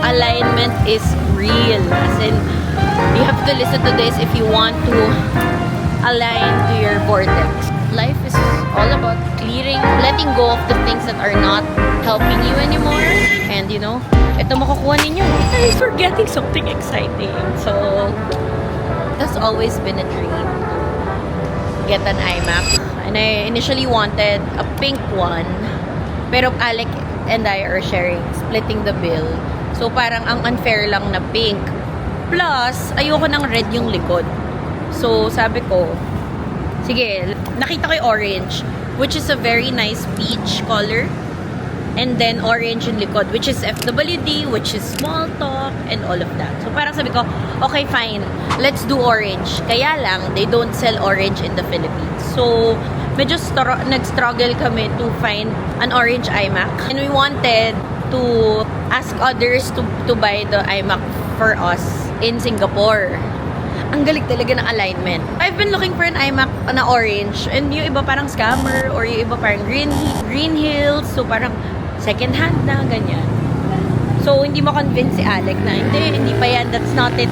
alignment is real. As in, you have to listen to this if you want to align to your vortex. Life is all about clearing, letting go of the things that are not helping you anymore. And you know, ito makukuha ninyo. Guys, we're getting something exciting. So, that's always been a dream. Get an iMac. And I initially wanted a pink one. Pero Alec and I are sharing, splitting the bill. So, parang ang unfair lang na pink. Plus, ayoko ng red yung likod. So, sabi ko, sige, nakita ko yung orange, which is a very nice peach color. And then, orange yung likod, which is FWD, which is small talk, and all of that. So, parang sabi ko, okay, fine. Let's do orange. Kaya lang, they don't sell orange in the Philippines. So, medyo nag-struggle kami to find an orange iMac. And we wanted to ask others to buy the iMac for us in Singapore. Ang galing talaga ng alignment. I've been looking for an iMac na orange. And yung iba parang scammer, or yung iba parang green hills. So, parang second hand na, ganyan. So, hindi mo convince si Alec na, hindi pa yan, that's not it.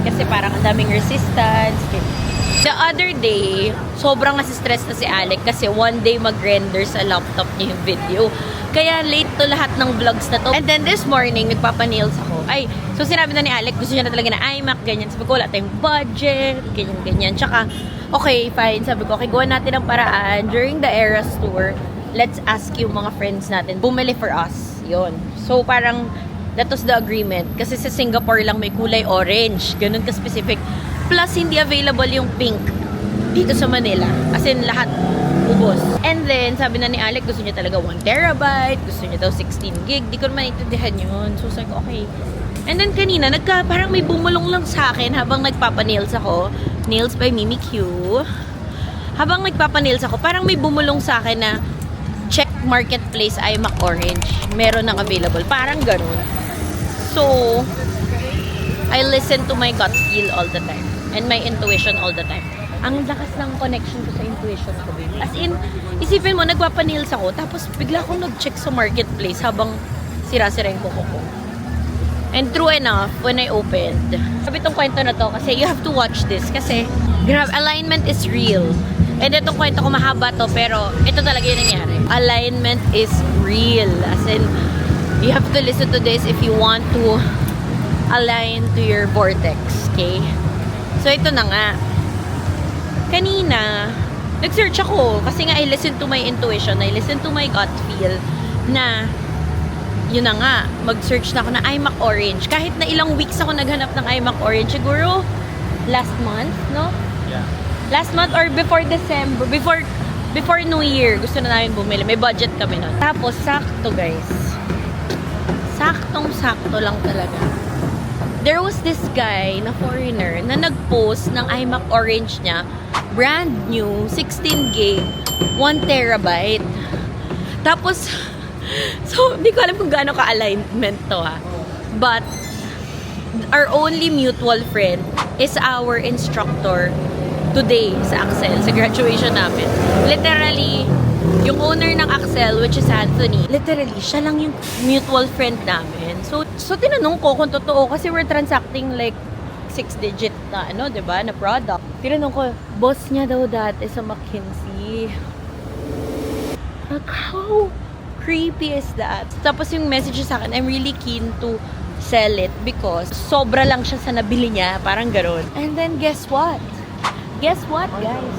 Kasi parang ang daming resistance. The other day, sobrang nasistress na si Alec kasi one day mag-render sa laptop niya yung video. Kaya late to lahat ng vlogs na to. And then this morning, nagpapa-nails ako. So sinabi na ni Alec, gusto niya na talaga na iMac, ganyan. Sabi ko, wala tayong budget, ganyan. Tsaka, okay, fine. Sabi ko, okay, gawa natin ang paraan. During the Eras Tour, let's ask yung mga friends natin, bumili for us. Yun. So parang, that was the agreement. Kasi sa Singapore lang may kulay orange. Ganun ka-specific. Plus, hindi available yung pink dito sa Manila. As in, lahat ubos. And then, sabi na ni Alec, gusto niya talaga 1 terabyte. Gusto niya daw 16 gig. Di ko naman naintindihan yun. So, sabi ko, okay. And then, kanina, parang may bumulong lang sa akin habang nagpapa-nails ako. Nails by Mimi Q. Habang nagpapa-nails ako, parang may bumulong sa akin na check marketplace iMac orange. Meron nang available. Parang ganun. So, I listen to my gut feel all the time. And my intuition all the time. Ang lakas ng connection ko sa intuition ko, baby. As in, isipin mo, nagpapanails ako, tapos bigla akong nag-check sa marketplace habang sira-sira yung kuko ko. And true enough, when I opened, sabi itong kwento na to, kasi you have to watch this, kasi grabe, alignment is real. And itong kwento ko mahaba to, pero ito talaga yung nangyari. Alignment is real. As in, you have to listen to this if you want to align to your vortex, okay? So, ito na nga. Kanina, nag-search ako kasi nga I listen to my intuition, I listen to my gut feel na yun na nga, mag-search na ako na iMac orange. Kahit na ilang weeks ako naghanap ng iMac orange, siguro last month, no? Yeah. Last month or before December, before New Year, gusto na namin bumili. May budget kami nun. Tapos, sakto guys. Saktong-sakto lang talaga. There was this guy na foreigner na nag-post ng iMac orange niya, brand new, 16 gig, 1 terabyte. Tapos, so, hindi ko alam kung gaano ka-alignment to ha. But, our only mutual friend is our instructor today sa Axel, sa graduation namin. Literally, yung owner ng Axel, which is Anthony, literally, siya lang yung mutual friend namin. So tinanong ko kung totoo, kasi we're transacting like 6-digit na, diba, na product. Tinanong ko, boss niya daw dati sa McKinsey. Like, how creepy is that? Tapos yung message sa akin, I'm really keen to sell it because sobra lang siya sa nabili niya, parang gano'n. And then, guess what? Guess what, guys?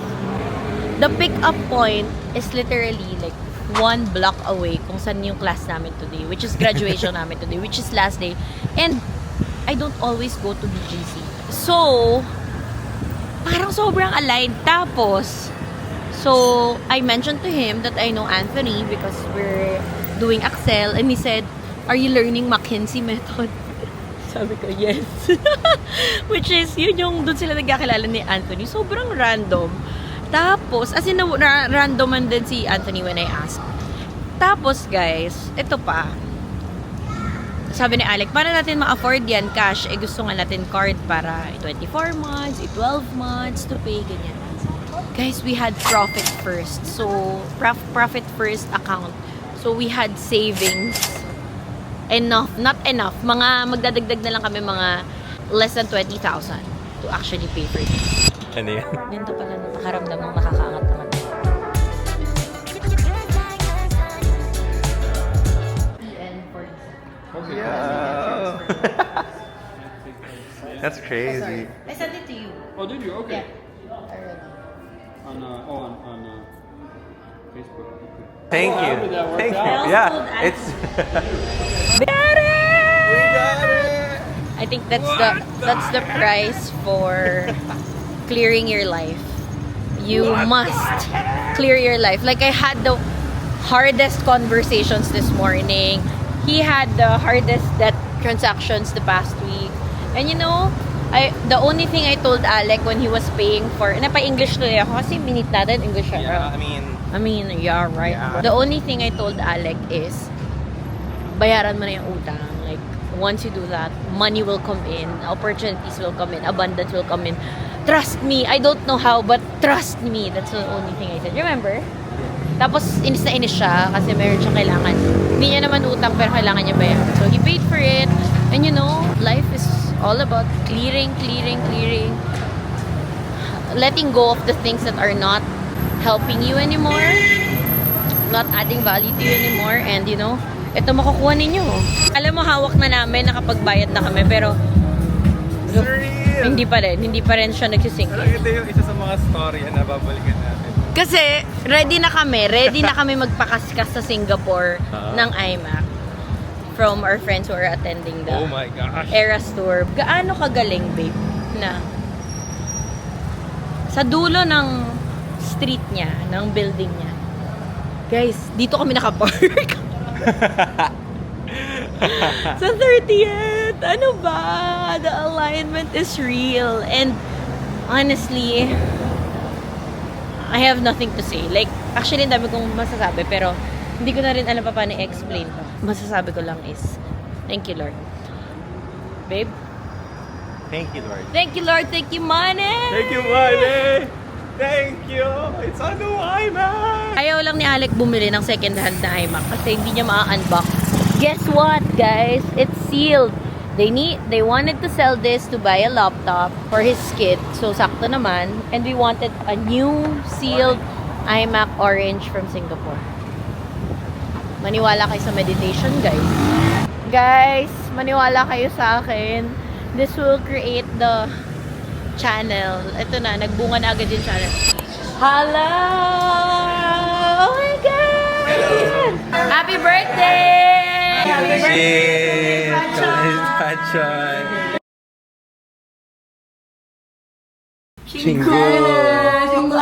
The pick-up point is literally like 1 block away kung saan yung class namin today, which is graduation namin today, which is last day. And I don't always go to BGC. So, parang sobrang aligned. Tapos, so, I mentioned to him that I know Anthony because we're doing Excel, and he said, are you learning McKinsey method? Sabi ko, yes. Which is, yun yung doon sila nagkakilala ni Anthony. Sobrang random. Tapos, as in, randoman din si Anthony when I asked. Tapos, guys, ito pa. Sabi ni Alec, paano natin ma-afford yan cash? Gusto nga natin card para 24 months, 12 months to pay, ganyan. Guys, we had profit first. So, profit first account. So, we had savings enough, not enough, mga magdadagdag na lang kami mga less than 20,000 to actually pay for it. Ano yan? Ganito pala napakaramdam ng nakakaangat naman. Yeah. That's crazy. I sent it to you. Oh, did you? Okay. Yeah. On Facebook. Thank you. That worked Thank you. out. Yeah, it's. Got it! We got it. I think that's the price for clearing your life. You must clear your life. Like I had the hardest conversations this morning. He had the hardest debt transactions the past week. And you know, the only thing I told Alec when he was paying for, napa-English tuloy ako kasi minute natin English siya. Yeah, I mean, yeah, right. Yeah. The only thing I told Alec is, bayaran mo na yung utang. Like, once you do that, money will come in, opportunities will come in, abundance will come in. Trust me, I don't know how, but trust me. That's the only thing I said. Remember? Tapos, inis na inis siya kasi meron siyang kailangan. Hindi niya naman utang, pero kailangan niya bayaran. So, he paid for it. And you know, life is all about clearing. Letting go of the things that are not helping you anymore, not adding value to you anymore, and you know, ito makukuha ninyo. Alam mo, hawak na namin, nakapagbayad na kami, pero surreal. hindi pa rin siya nagsisink. Pero ito yung isa sa mga story na babalikan natin. Kasi, ready na kami magpakaskas sa Singapore ng IMAC from our friends who are attending the Oh my gosh. Eras Tour. Gaano kagaling, babe, na sa dulo ng street niya, ng building niya. Guys, dito kami nakapark. Sa 30th. Ano ba? The alignment is real. And honestly, I have nothing to say. Like, actually, ang dami kong masasabi, pero hindi ko na rin alam pa paano i-explain to. Masasabi ko lang is, thank you, Lord. Babe? Thank you, Lord. Thank you, Lord. Thank you, money! Thank you, money! Thank you! It's a new iMac! Ayaw lang ni Alec bumili ng second hand na iMac kasi hindi niya ma-unbox. Guess what, guys? It's sealed. They wanted to sell this to buy a laptop for his kid. So, sakto naman. And we wanted a new sealed iMac Orange from Singapore. Maniwala kayo sa meditation, guys. Guys, maniwala kayo sa akin. This will create the channel. Ito na, nagbunga na agad yung channel. Hello! Oh my God! Hello! Happy birthday! Happy Shit! Pachon! Chingo! Chingo!